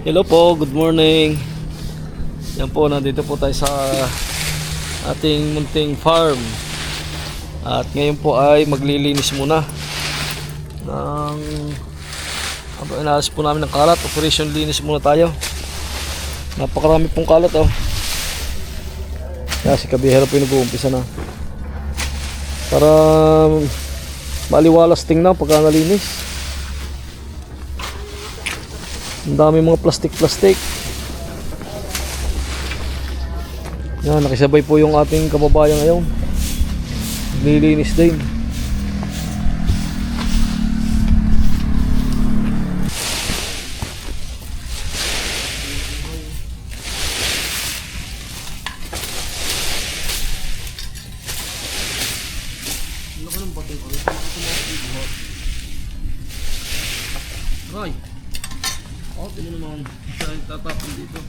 Hello po, good morning. Yan po, nandito po tayo sa ating munting farm. At ngayon po ay maglilinis muna ng inaalis po namin ng kalat. Operation linis muna tayo. Napakarami pong kalat oh. Kaya si Kabihero po yung nag-uumpisa na para maliwalas tingnan pagka nalinis. Ang dami mga plastic. Yan, nakisabay po yung ating kababayan ngayon. Nililinis din. Right. Oh, tingnan naman. Saan tatapon dito?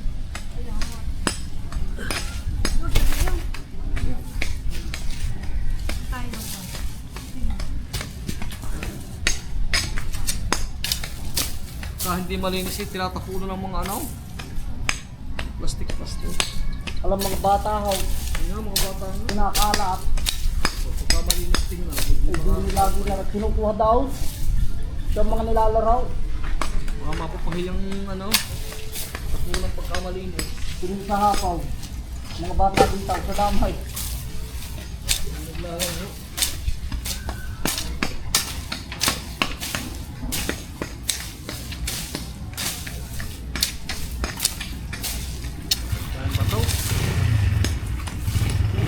Hindi malinis eh, tinatapunan ng mga ano? Plastic. Alam mga bata ho, Ano mga bata ano? kinakalat. So, pagka malinis tingnan. Hindi lagi na kinukuha daw sa mga nilalaraw. Mga mapapahiyang ano? Tapunan pagka malinis. Piling sa hapaw. Mga bata din tao sa damay. Naglalaro.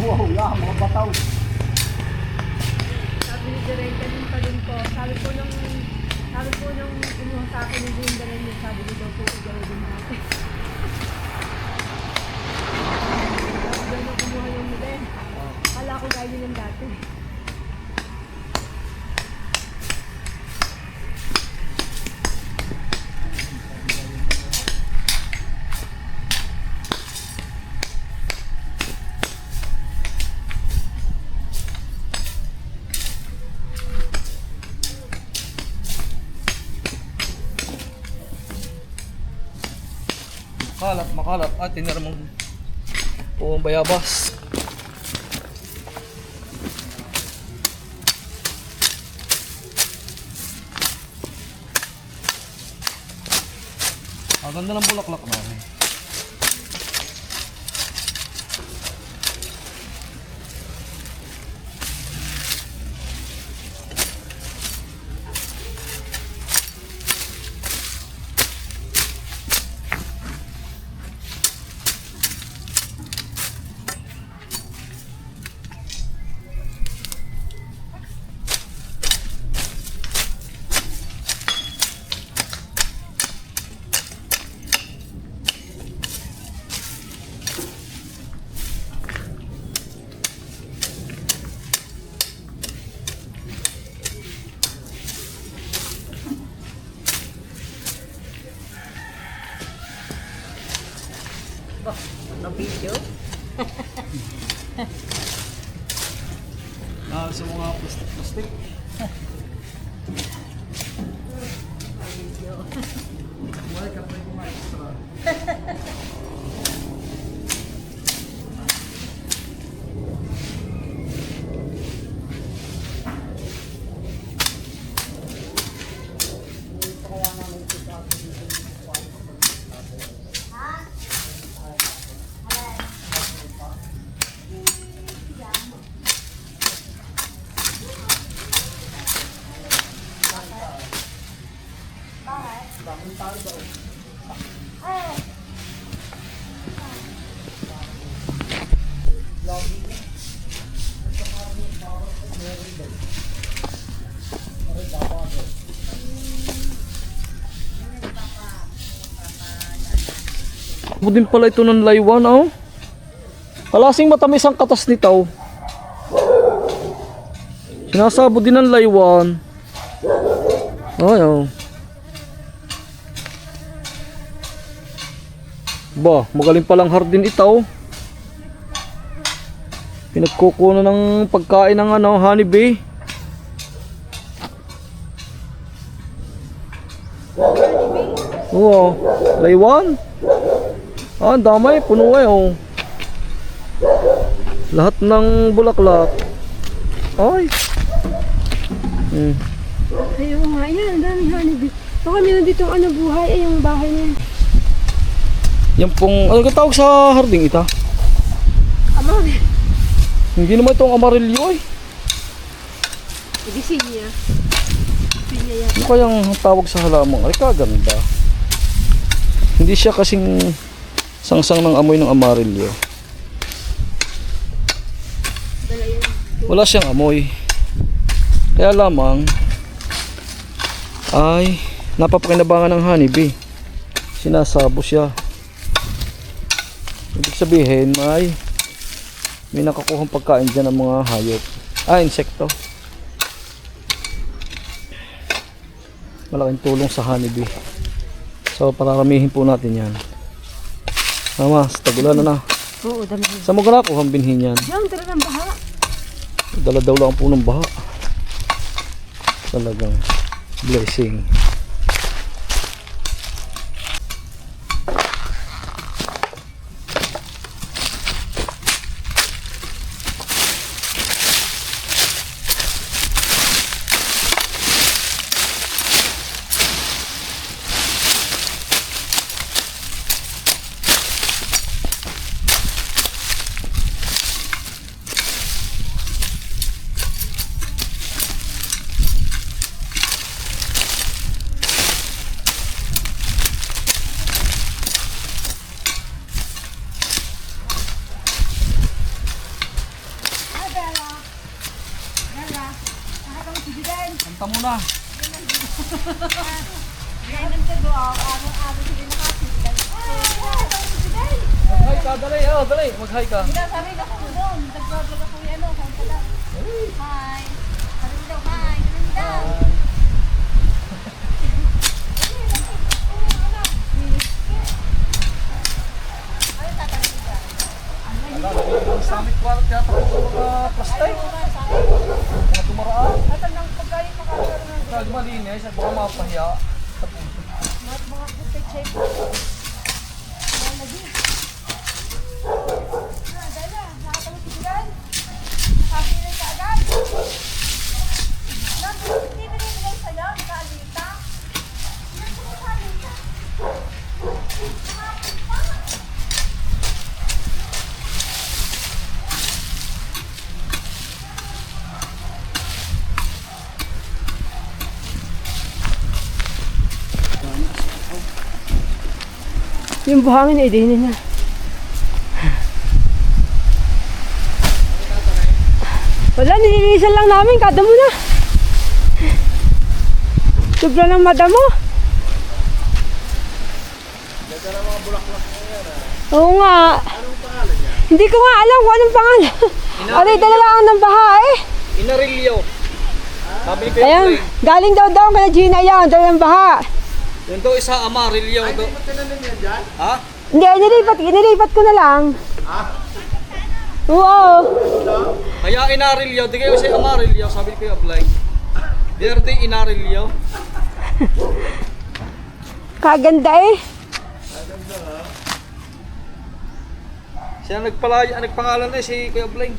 Wow, yeah, mga bataw. Sabi ni Directa din pa din po. Sabi po nung kumuha sa akin yung buong dala niya, sabi niya daw po igawin din natin. Sabi daw nung kumuha yung model. Kala ko gaya din ng dati. Makalat at tinira mong puwang bayabas. Ang ganda ng bulaklak na Na video? sa mga plastic. Wala ka pa yung extra. Din pala ito ng laywan oh. Kalasing matamis ang katas nito. Sinasabo din ng laywan. Ay oh. Ba, magaling palang hardin ito. Pinagkukunan ng pagkain ng ano, honeybee. Oo. Laywan. Ah, ang dami. Puno eh, oh. Lahat ng bulaklak. Ay. Ayaw nga, yan. Ang daming honeybee. Baka meron ditong ano buhay. Ay, yung bahay niya. Yan pong, ano ka tawag sa harding ita? Amari. Hindi naman itong amarillo eh. Hindi sinya. Sinya yan. Ano kayang tawag sa halamang? Ay, kaganda. Hindi siya kasing sangsang ng amoy ng amarillo. Dala yun. Wala siyang amoy. Kaya lamang ay napapakinabangan ng honeybee. Sinasabo siya. Ibig sabihin may nakakuhang pagkain dyan ng mga hayop. Insekto. Malaking tulong sa honeybee. So pararamihin po natin yan. Tama, sa tagulan na. Oo, dami. Saan mo ka nakuha ang binhin yan? Yan, talagang baha. Dala daw lang po ng baha. Talagang blessing. Kanta mo na. Mag-hi ka, dali. Dali. Mag-hi ka. Sabi na ko doon. Nag-vlog ako yung ano. Hi. Sabi mo daw, hi. Ganun daw. Ala, naging summit park yata po sa mga plastic. Mga tumaraan. At ang pagkain makakaroon ng Kag malinis at baka mapahiya. mga good shape. Dala, nakatawag si Bilan. Nakapilin ka agad. Hindi binibigay sa'yo, nakaalita. Nakaalita. Yung buhangin ay dinin na. Wala, nililisan lang namin. Kada mo na. Sobra ng madamo. Oo nga. Anong pangalan niya? Hindi ko nga alam kung anong pangalan. Aray, dala lang ng baha eh. Inarilyo. Sabi ni Ayan, Kuya Play. galing daw kay Gina yan. Dala ng baha. Yun daw isa amarilyo. Ay, hindi mo tinanim yan dyan? Ha? Hindi, inilipat ko na lang. Ha? Oo. Kaya inarilyo. Di kayo si amarilyo. Sabi ni Kuya Play. Dirty inarilyo. Kaganda eh. Siya nagpangalan na si Kuya Play.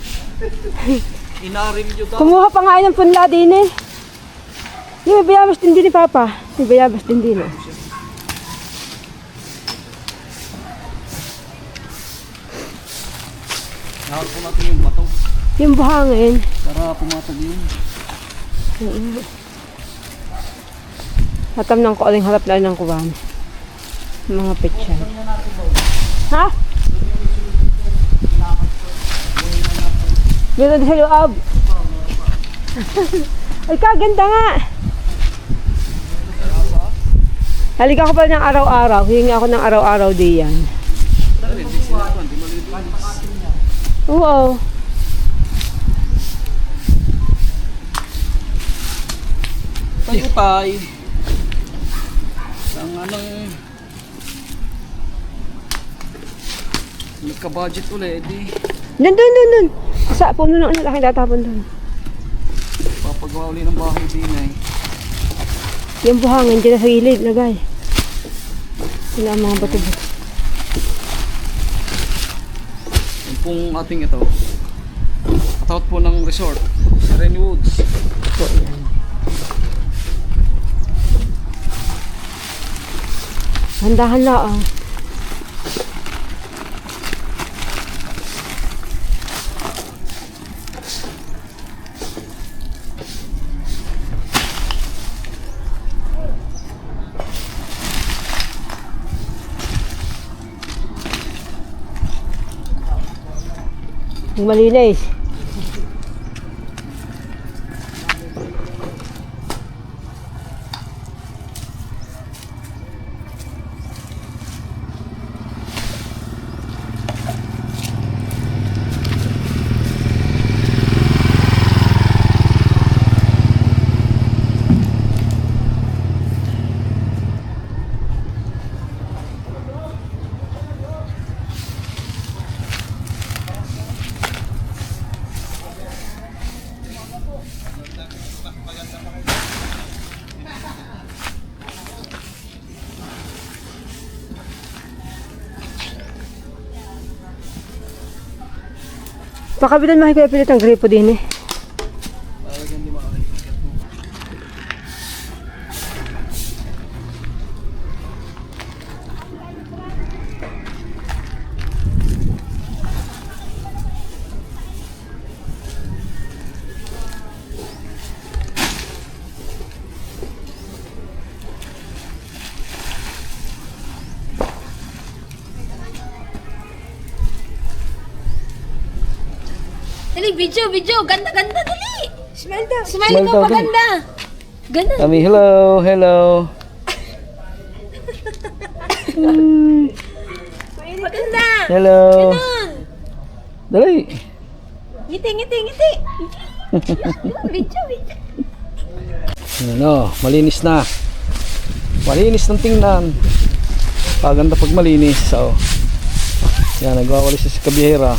Inarilyo daw. Kumuha pa nga ng punla din eh. Yung may bayabas din ni Papa. May bayabas din eh. Nahal po natin yung bato. Yung buhangin. Para pumatag yun. Matam ng aling harap na ng kuwan. Mga pechay. Ha? Meron sa loob. Ay, kaganda nga. Halika ko pala ng araw-araw. Hingi ako ng araw-araw diyan. Oo. Tayo tayo. Ang anong nagka-budget ulit eh. Dun. Sa puno ng laki tatapon dun. Papagawa ulit ng bahay din eh. Yung buhangin dyan sa gilid, lagay. Sila ang mga bato-bato. Yung pong ating ito. Katawat po ng resort. Serene Woods. Po, yan. Handahan lang. Malinis. Pakabitan makikupilit ang gripo din eh. Dali, video. Ganda, dali. Smile daw. Smile Smile ka, daw, maganda. Ganda. Kami, hello. Maganda. Hello. Ganun. Dali. Ngiti. Video. Ano, malinis na. Malinis ng tingnan. Paganda pag malinis. So, yan, nagwawalis si kabihera.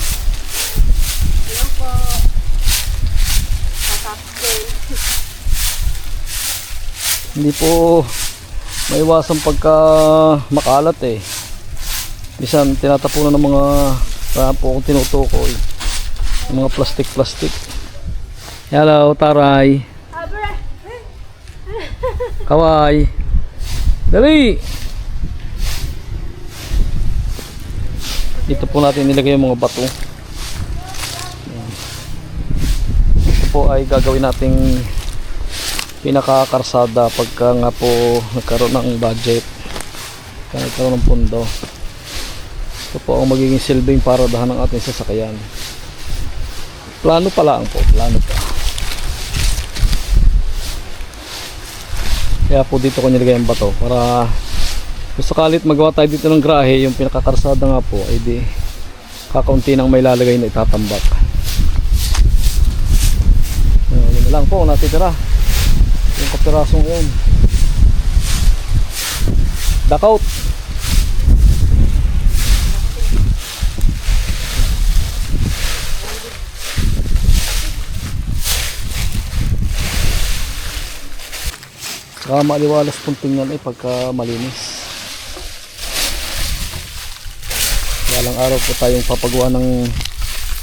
Hindi po maiwasan pagka makalat eh. Bisan tinatapunan ng mga kaya po akong tinutukoy. Yung mga plastic. Hello, taray. Kaway. Dali. Dito po natin nilagay yung mga bato. Ito po ay gagawin nating pinakakarsada pagka nga po nagkaroon ng budget, pagka nagkaroon ng pundo. Ito po ang magiging silbing paradahan ng ating sasakyan. Plano pa lang po, plano pa. Kaya po dito ko nilagay ang bato para kung sakalit magawa tayo dito ng grahe, yung pinakakarsada nga po ay di kakaunti nang may lalagay na itatambak. Ano na lang po natitira yung kapirasong yun. Dakaut. Saka maliwalas pong tingnan eh pagka malinis. Walang araw po tayong papagawa ng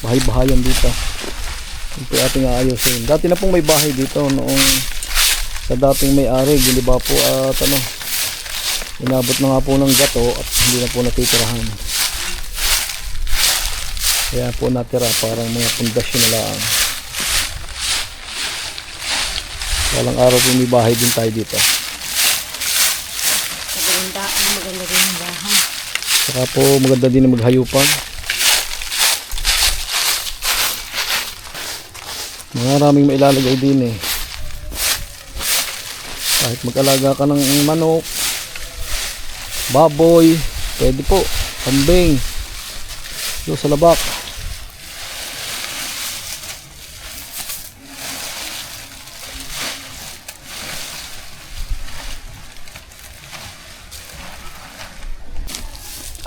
bahay-bahayan dito. Ito ating aayusin. Dati na pong may bahay dito noong sa dating may-ari, giliba po at inabot na nga po ng gato at hindi na po natitirahan. Kaya po natira parang mga pundasyon na lang. Walang araw po may bahay din tayo dito. Maganda rin yung bahay. Saka po maganda din na maghayupan. Maraming mailalagay din eh. Kahit mag-alaga ka ng manok, baboy, pwede po, kambing, doon sa labak.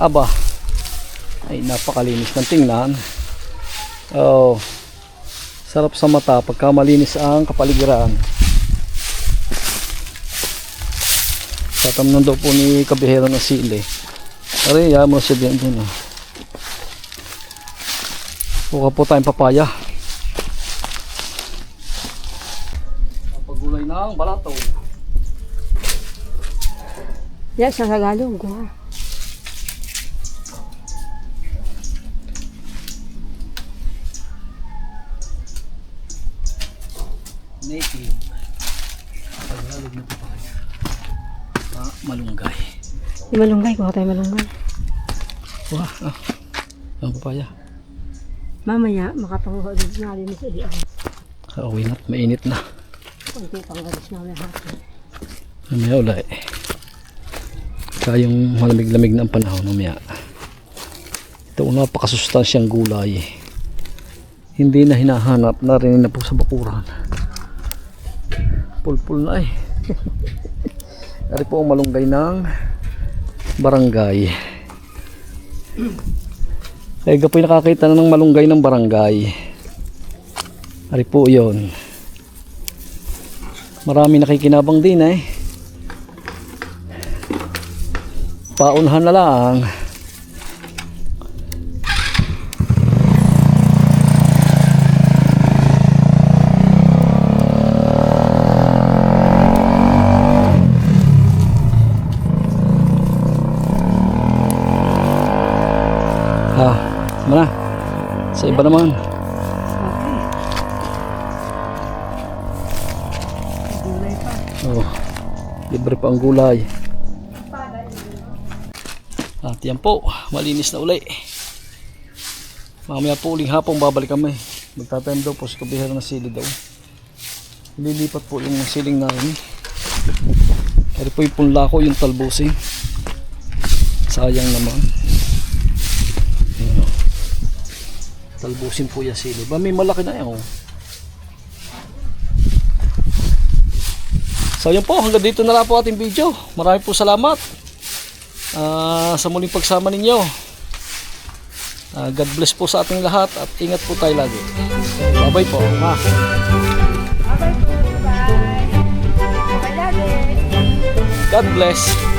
Aba, ay napakalinis ng tingnan. Oh, sarap sa mata pagka malinis ang kapaligiran. Tatamnan daw po ni kabihero ng sili. Aray, yaman mo siya din. Buka po tayong papaya. Pagulay ng balato. Yan, sa Tagalog. Guha. Native. Tagalog na papaya. Malunggay. Yung malunggay, kuha tayo malunggay. Wah, ang papaya. Mamaya, makapanguha din natin sa iyo. Kauwi na, mainit na. Kunti pang galis na lahat. Mamaya ulit. Kayong malamig-lamig na ang panahon mamaya. Ito ang napakasustansyang gulay. Hindi na hinahanap, narinig na po sa bakuran. Pulpul na eh. Dari po ang malunggay ng barangay. Kaya po yung nakakita na ng malunggay ng barangay. Dari po yun. Marami nakikinabang din eh. Paunahan na lang. Mana? Sa iba naman. Gulay pa. Oh, libre pa ang gulay. At yan po, malinis na uli. Mamaya po uling hapon babalik kami. Magtatanim daw po si kabihero ng sili daw. Lilipat po yung siling namin. Kaya po yung punla ko, yung talbusin. Sayang naman. Ayan, oh. Talbusin po yung sili. Ba may malaki na yan. Oh. So yun po, hanggang dito na lang po ating video. Maraming po salamat sa muling pagsama ninyo. God bless po sa ating lahat at ingat po tayo lagi. Bye bye po. Okay po, bye. Bye lagi. God bless.